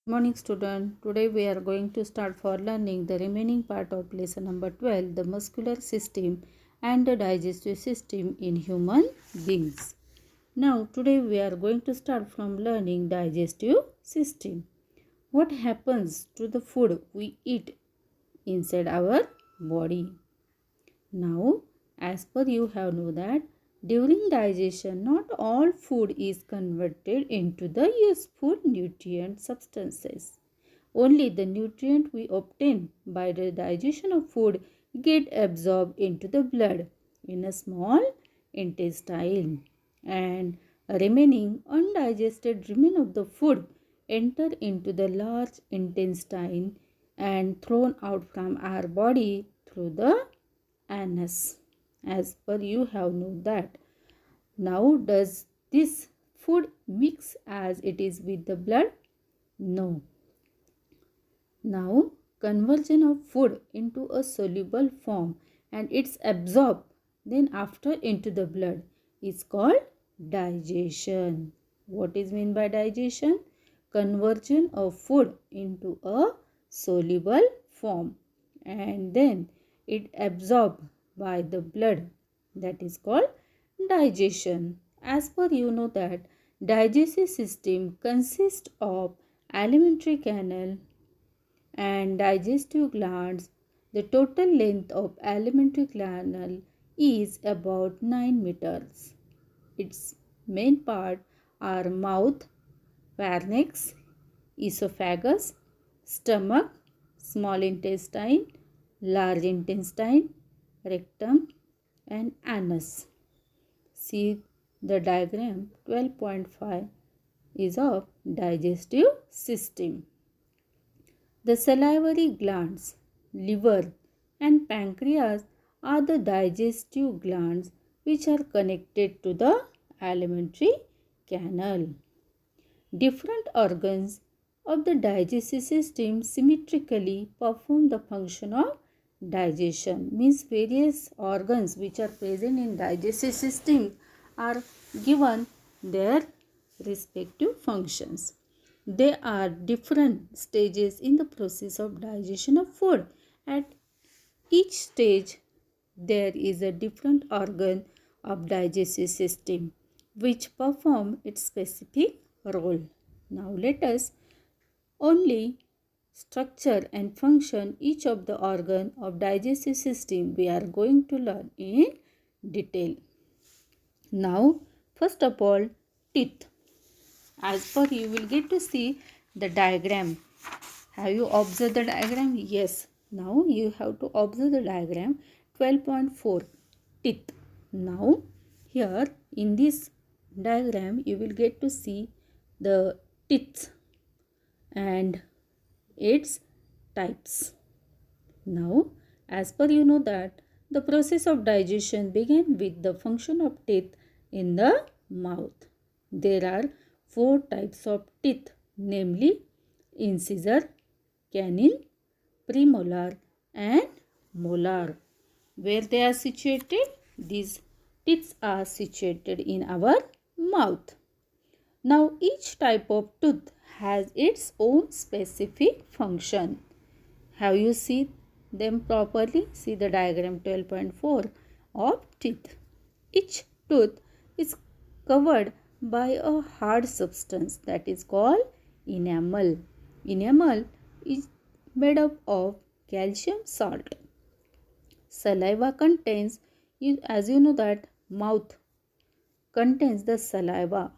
Morning student, today we are going to start for learning the remaining part of lesson number 12, the muscular system and the digestive system in human beings. Now today we are going to start from learning digestive system. What happens to the food we eat inside our body? Now, as per you have know that during digestion, not all food is converted into the useful nutrient substances. Only the nutrient we obtain by the digestion of food get absorbed into the blood in a small intestine, and remaining undigested remain of the food enter into the large intestine and thrown out from our body through the anus. As per you have know that. Now does this food mix as it is with the blood? No. Now conversion of food into a soluble form and it's absorbed then after into the blood is called digestion. What is meant by digestion? Conversion of food into a soluble form and then it absorbed by the blood, that is called digestion. As per you know that digestive system consists of alimentary canal and digestive glands. The total length of alimentary canal is about 9 meters. Its main part are mouth, pharynx, esophagus, stomach, small intestine, large intestine, rectum and anus. See the diagram 12.5 is of digestive system. The salivary glands, liver and pancreas are the digestive glands which are connected to the alimentary canal. Different organs of the digestive system symmetrically perform the function of digestion. Means various organs which are present in digestive system are given their respective functions. There are different stages in the process of digestion of food. At each stage there is a different organ of digestive system which perform its specific role. Now let us only structure and function each of the organ of digestive system we are going to learn in detail. Now first of all, teeth. As per you will get to see the diagram. Have you observed the diagram? Yes. Now you have to observe the diagram 12.4, teeth. Now here in this diagram you will get to see the teeth and its types. Now as per you know that the process of digestion began with the function of teeth in the mouth. There are 4 types of teeth, namely incisor, canine, premolar and molar. Where they are situated? These teeth are situated in our mouth. Now each type of tooth has its own specific function. Have you seen them properly? See the diagram 12.4 of teeth. Each tooth is covered by a hard substance that is called enamel. Enamel is made up of calcium salt. Saliva contains, as you know that mouth contains the saliva.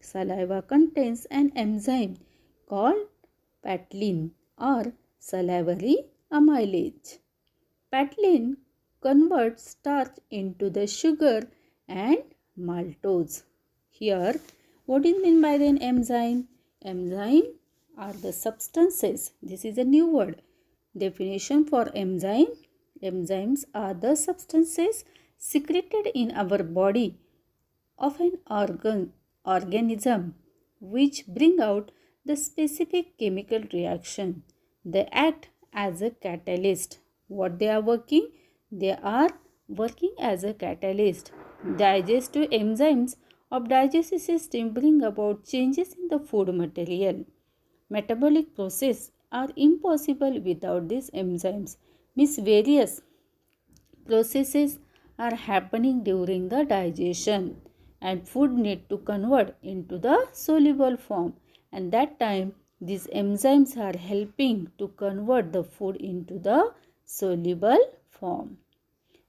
Saliva contains an enzyme called patlin or salivary amylase. Patlin converts starch into the sugar and maltose. Here, what is meant by an enzyme? Enzyme are the substances. This is a new word. Definition for enzyme. Enzymes are the substances secreted in our body of an organism which bring out the specific chemical reaction. They act as a catalyst. What they are working? They are working as a catalyst. Digestive enzymes of digestive system bring about changes in the food material. Metabolic processes are impossible without these enzymes. Means various processes are happening during the digestion and food need to convert into the soluble form, and that time these enzymes are helping to convert the food into the soluble form.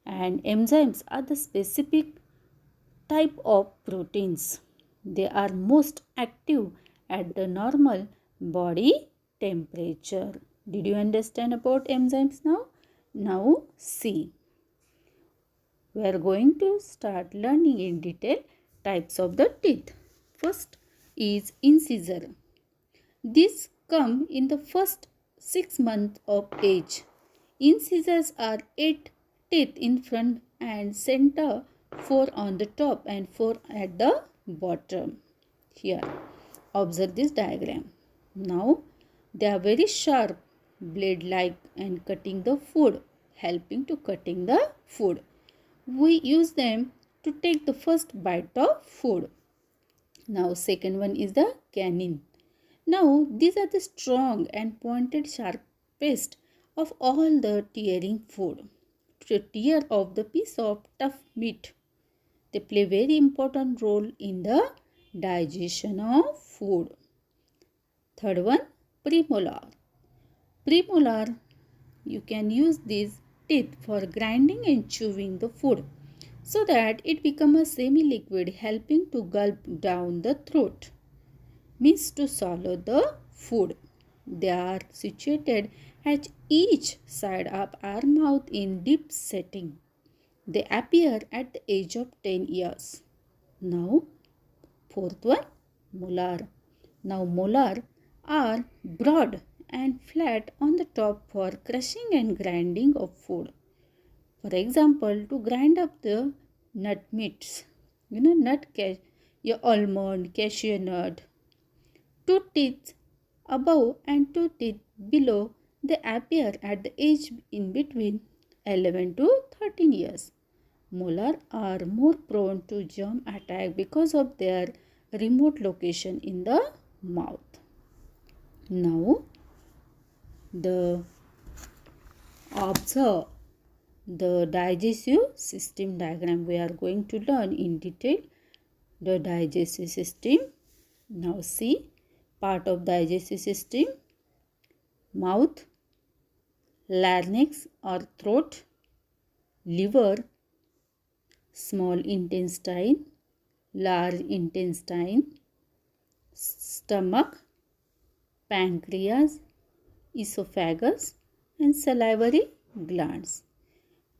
And enzymes are the specific type of proteins. They are most active at the normal body temperature. Did you understand about enzymes now? Now see. We are going to start learning in detail types of the teeth. First is incisor. These come in the first 6 months of age. Incisors are 8 teeth in front and center, 4 on the top and 4 at the bottom. Here, observe this diagram. Now, they are very sharp, blade-like and cutting the food, helping to cutting the food. We use them to take the first bite of food. Now, second one is the canine. Now, these are the strong and pointed sharpest of all the tearing food. To tear off the piece of tough meat. They play very important role in the digestion of food. Third one, premolar. Premolar, you can use these teeth for grinding and chewing the food so that it becomes a semi-liquid, helping to gulp down the throat. Means to swallow the food. They are situated at each side of our mouth in deep setting. They appear at the age of 10 years. Now, fourth one, molar. Now, molar are broad and flat on the top for crushing and grinding of food. For example, to grind up the nut meats, your almond, cashew nut. 2 teeth above and 2 teeth below, they appear at the age in between 11 to 13 years. Molar are more prone to germ attack because of their remote location in the mouth. Now, observe the digestive system diagram. We are going to learn in detail the digestive system. Now see, part of digestive system: mouth, larynx or throat, liver, small intestine, large intestine, stomach, pancreas, esophagus and salivary glands.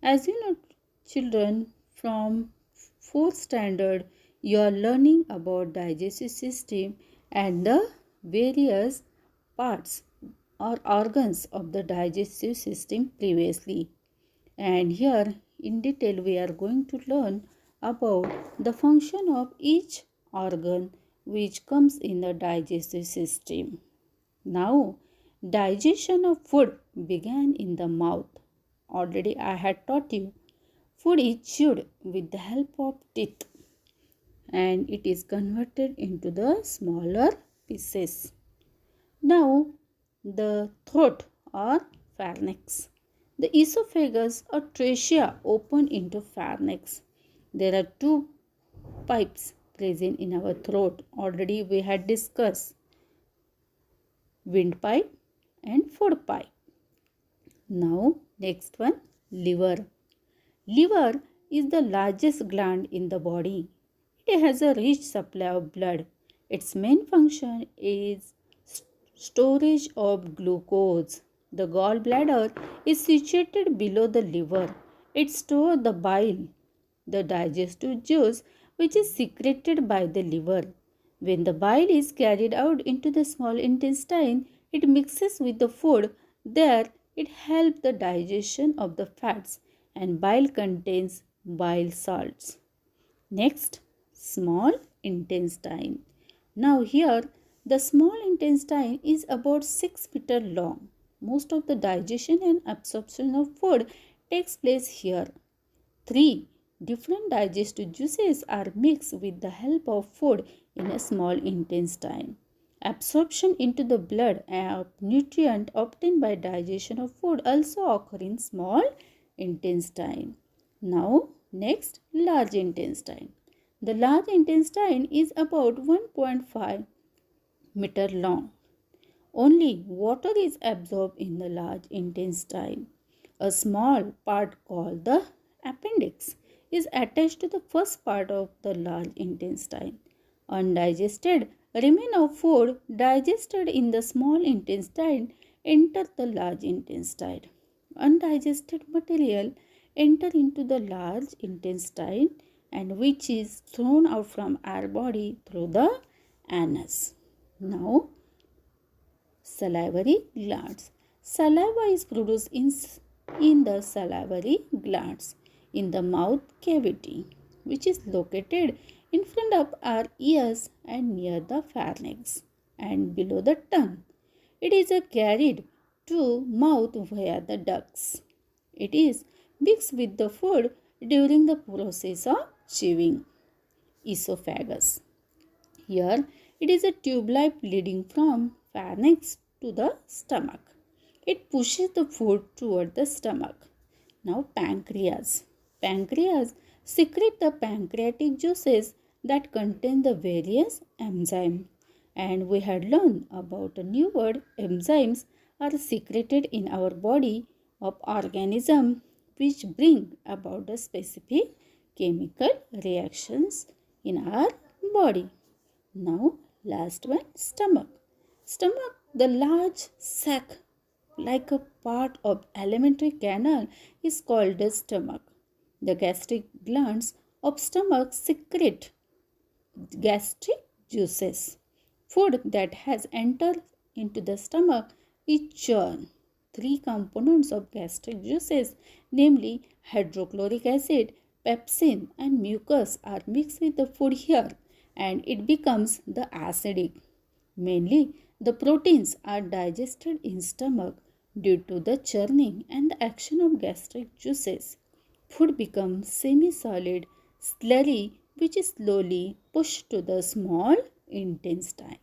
As you know, children, from 4th standard you are learning about digestive system and the various parts or organs of the digestive system previously. And here in detail we are going to learn about the function of each organ which comes in the digestive system. Now, digestion of food began in the mouth. Already I had taught you, food is chewed with the help of teeth and it is converted into the smaller pieces. Now, the throat or pharynx. The esophagus or trachea open into pharynx. There are 2 pipes present in our throat. Already we had discussed windpipe and food pipe. Now, next one, liver. Liver is the largest gland in the body. It has a rich supply of blood. Its main function is storage of glucose. The gallbladder is situated below the liver. It stores the bile, the digestive juice which is secreted by the liver. When the bile is carried out into the small intestine, it mixes with the food. There, it helps the digestion of the fats, and bile contains bile salts. Next, small intestine. Now here, the small intestine is about 6 meters long. Most of the digestion and absorption of food takes place here. 3 different digestive juices are mixed with the help of food in a small intestine. Absorption into the blood of nutrient obtained by digestion of food also occur in small intestine. Now, next, large intestine. The large intestine is about 1.5 meter long. Only water is absorbed in the large intestine. A small part called the appendix is attached to the first part of the large intestine. Undigested remain of food digested in the small intestine enter the large intestine. Undigested material enter into the large intestine and which is thrown out from our body through the anus. Now, salivary glands. Saliva is produced in the salivary glands in the mouth cavity, which is located in front of our ears and near the pharynx and below the tongue. It is carried to mouth via the ducts. It is mixed with the food during the process of chewing. Esophagus. Here it is a tube-like leading from pharynx to the stomach. It pushes the food toward the stomach. Now pancreas. Pancreas secrete the pancreatic juices that contain the various enzymes. And we had learned about a new word. Enzymes are secreted in our body of organism which bring about the specific chemical reactions in our body. Now, last one, stomach. Stomach, the large sac like a part of alimentary canal is called the stomach. The gastric glands of stomach secrete gastric juices. Food that has entered into the stomach is churn. Three components of gastric juices, namely hydrochloric acid, pepsin and mucus are mixed with the food here and it becomes the acidic. Mainly, the proteins are digested in stomach due to the churning and the action of gastric juices. Food becomes semi-solid, slurry, which is slowly pushed to the small intestine.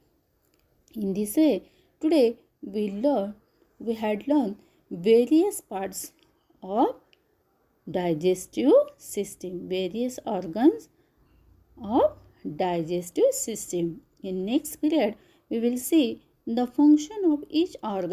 In this way, today we had learned various parts of digestive system, various organs of digestive system. In next period, we will see the function of each organ